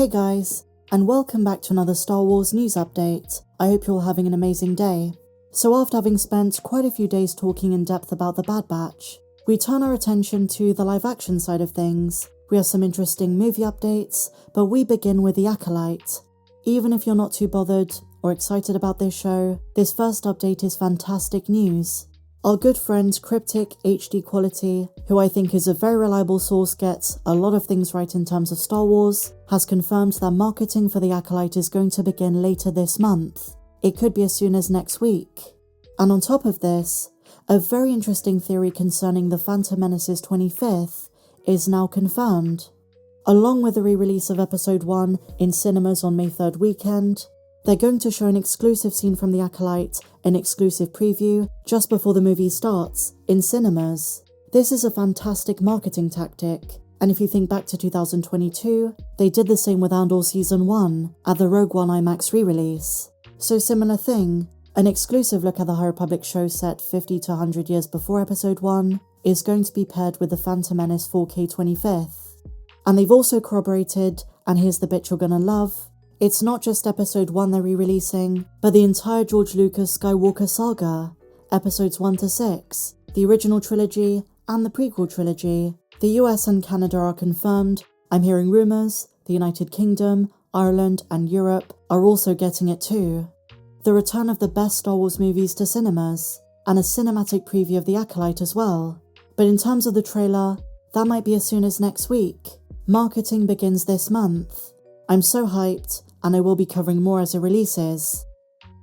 Hey guys, and welcome back to another Star Wars news update. I hope you're all having an amazing day. So after having spent quite a few days talking in depth about the Bad Batch, we turn our attention to the live action side of things. We have some interesting movie updates, but we begin with the Acolyte. Even if you're not too bothered or excited about this show, this first update is fantastic news. Our good friend Cryptic HD Quality, who I think is a very reliable source, gets a lot of things right in terms of Star Wars, has confirmed that marketing for the Acolyte is going to begin later this month. It could be as soon as next week. And on top of this, a very interesting theory concerning the Phantom Menace's 25th is now confirmed. Along with the re-release of Episode 1 in cinemas on May 3rd weekend, they're going to show an exclusive scene from The Acolyte, an exclusive preview, just before the movie starts, in cinemas. This is a fantastic marketing tactic, and if you think back to 2022, they did the same with Andor Season 1 at the Rogue One IMAX re-release. So similar thing, an exclusive look at the High Republic show set 50 to 100 years before Episode 1 is going to be paired with the Phantom Menace 4K 25th. And they've also corroborated, and here's the bit you're gonna love, it's not just Episode 1 they're re-releasing, but the entire George Lucas Skywalker saga, Episodes 1 to 6, the original trilogy, and the prequel trilogy. The US and Canada are confirmed. I'm hearing rumours, the United Kingdom, Ireland, and Europe are also getting it too. The return of the best Star Wars movies to cinemas, and a cinematic preview of The Acolyte as well. But in terms of the trailer, that might be as soon as next week. Marketing begins this month. I'm so hyped, and I will be covering more as it releases.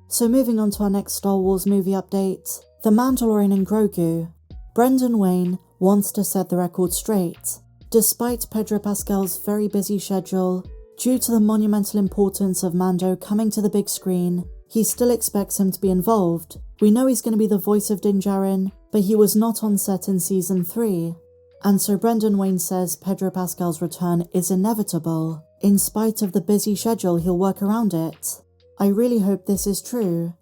So moving on to our next Star Wars movie update, The Mandalorian and Grogu. Brendan Wayne wants to set the record straight. Despite Pedro Pascal's very busy schedule, due to the monumental importance of Mando coming to the big screen, he still expects him to be involved. We know he's going to be the voice of Din Djarin, but he was not on set in Season 3. And so Brendan Wayne says Pedro Pascal's return is inevitable. In spite of the busy schedule, he'll work around it. I really hope this is true.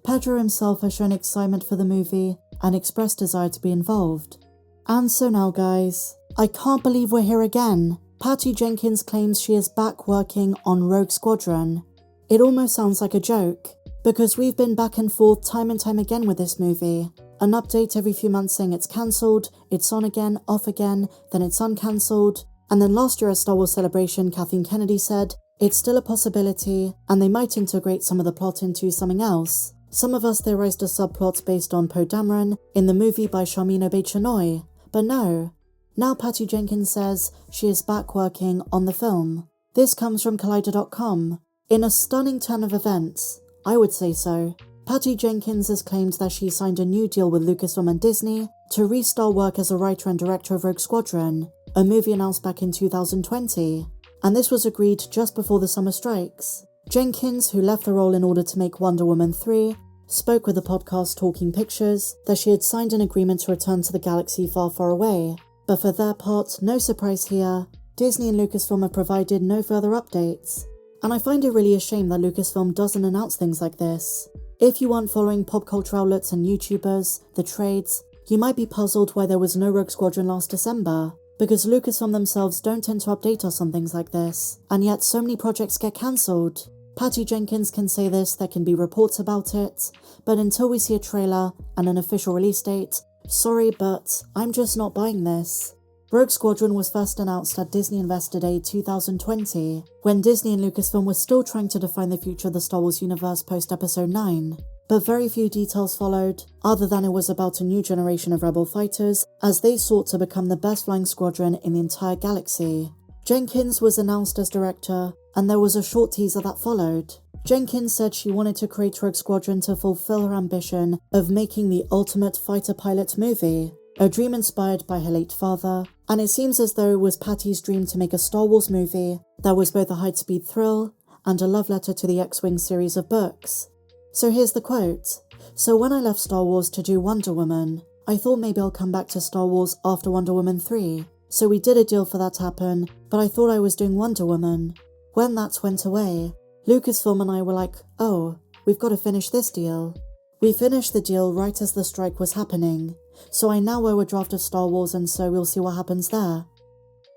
Pedro himself has shown excitement for the movie and expressed desire to be involved. And so now guys, I can't believe we're here again. Patty Jenkins claims she is back working on Rogue Squadron. It almost sounds like a joke, because we've been back and forth time and time again with this movie. An update every few months saying it's cancelled, it's on again, off again, then it's uncancelled. And then last year at Star Wars Celebration, Kathleen Kennedy said, it's still a possibility, and they might integrate some of the plot into something else. Some of us theorized a subplot based on Poe Dameron in the movie by Sharmeen Obaid-Chinoy, but no. Now Patty Jenkins says she is back working on the film. This comes from Collider.com. In a stunning turn of events, I would say so, Patty Jenkins has claimed that she signed a new deal with Lucasfilm and Disney to restart work as a writer and director of Rogue Squadron, a movie announced back in 2020, and this was agreed just before the summer strikes. Jenkins, who left the role in order to make Wonder Woman 3, spoke with the podcast Talking Pictures that she had signed an agreement to return to the galaxy far, far away. But for their part, no surprise here, Disney and Lucasfilm have provided no further updates. And I find it really a shame that Lucasfilm doesn't announce things like this. If you aren't following pop culture outlets and YouTubers, the trades, you might be puzzled why there was no Rogue Squadron last December, because Lucasfilm themselves don't tend to update us on things like this, and yet so many projects get cancelled. Patty Jenkins can say this, there can be reports about it, but until we see a trailer and an official release date, sorry, but I'm just not buying this. Rogue Squadron was first announced at Disney Investor Day 2020, when Disney and Lucasfilm were still trying to define the future of the Star Wars universe post-Episode 9. But very few details followed, other than it was about a new generation of rebel fighters as they sought to become the best flying squadron in the entire galaxy. Jenkins was announced as director, and there was a short teaser that followed. Jenkins said she wanted to create Rogue Squadron to fulfill her ambition of making the ultimate fighter pilot movie, a dream inspired by her late father, and it seems as though it was Patty's dream to make a Star Wars movie that was both a high-speed thrill and a love letter to the X-Wing series of books. So here's the quote. So when I left Star Wars to do Wonder Woman, I thought maybe I'll come back to Star Wars after Wonder Woman 3. So we did a deal for that to happen, but I thought I was doing Wonder Woman. When that went away, Lucasfilm and I were like, oh, we've got to finish this deal. We finished the deal right as the strike was happening, so I now owe a draft of Star Wars and so we'll see what happens there.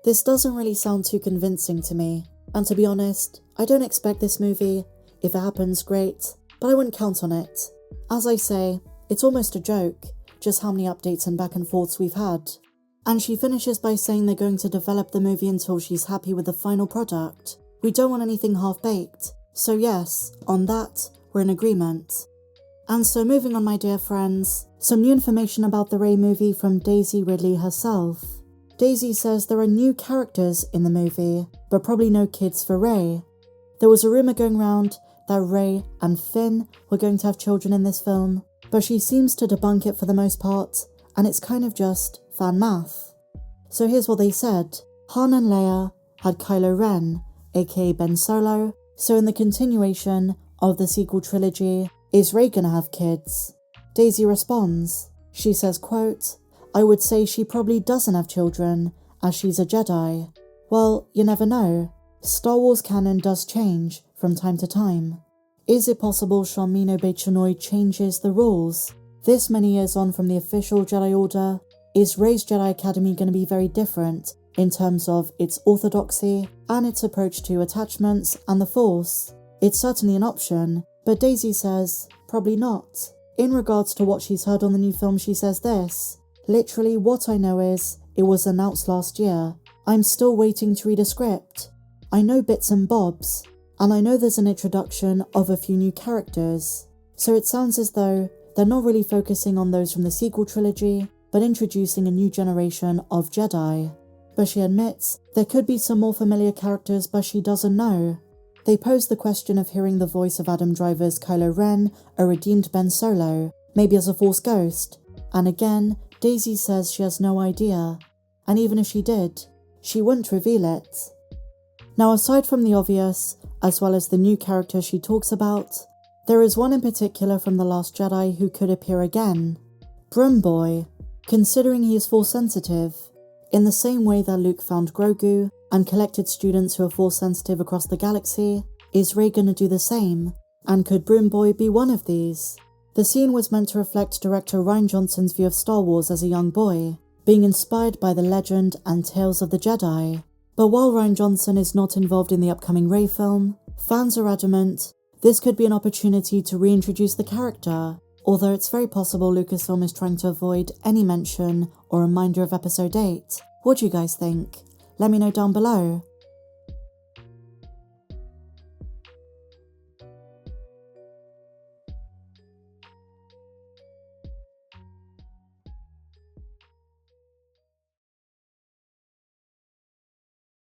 This doesn't really sound too convincing to me. And to be honest, I don't expect this movie. If it happens, great, but I wouldn't count on it. As I say, it's almost a joke, just how many updates and back and forths we've had. And she finishes by saying they're going to develop the movie until she's happy with the final product. We don't want anything half-baked. So yes, on that, we're in agreement. And so moving on, my dear friends, some new information about the Rey movie from Daisy Ridley herself. Daisy says there are new characters in the movie, but probably no kids for Rey. There was a rumour going around that Rey and Finn were going to have children in this film, but she seems to debunk it for the most part, and it's kind of just fan math. So here's what they said. Han and Leia had Kylo Ren, aka Ben Solo, so in the continuation of the sequel trilogy, is Rey gonna have kids? Daisy responds. She says, quote, I would say she probably doesn't have children, as she's a Jedi. Well, you never know. Star Wars canon does change from time to time. Is it possible Sharmino Bay-Chinoy changes the rules? This many years on from the official Jedi Order, is Rey's Jedi Academy going to be very different in terms of its orthodoxy and its approach to attachments and the Force? It's certainly an option, but Daisy says, probably not. In regards to what she's heard on the new film, she says this. Literally, what I know is, it was announced last year. I'm still waiting to read a script. I know bits and bobs, and I know there's an introduction of a few new characters. So it sounds as though they're not really focusing on those from the sequel trilogy, but introducing a new generation of Jedi. But she admits there could be some more familiar characters, but she doesn't know. They pose the question of hearing the voice of Adam Driver's Kylo Ren, a redeemed Ben Solo, maybe as a Force ghost. And again, Daisy says she has no idea. And even if she did, she wouldn't reveal it. Now, aside from the obvious, as well as the new characters she talks about, there is one in particular from The Last Jedi who could appear again. Broom Boy, considering he is Force sensitive. In the same way that Luke found Grogu and collected students who are Force sensitive across the galaxy, is Rey gonna do the same? And could Broom Boy be one of these? The scene was meant to reflect director Rian Johnson's view of Star Wars as a young boy, being inspired by the legend and tales of the Jedi. But while Rian Johnson is not involved in the upcoming Rey film, fans are adamant this could be an opportunity to reintroduce the character, although it's very possible Lucasfilm is trying to avoid any mention or reminder of Episode 8. What do you guys think? Let me know down below.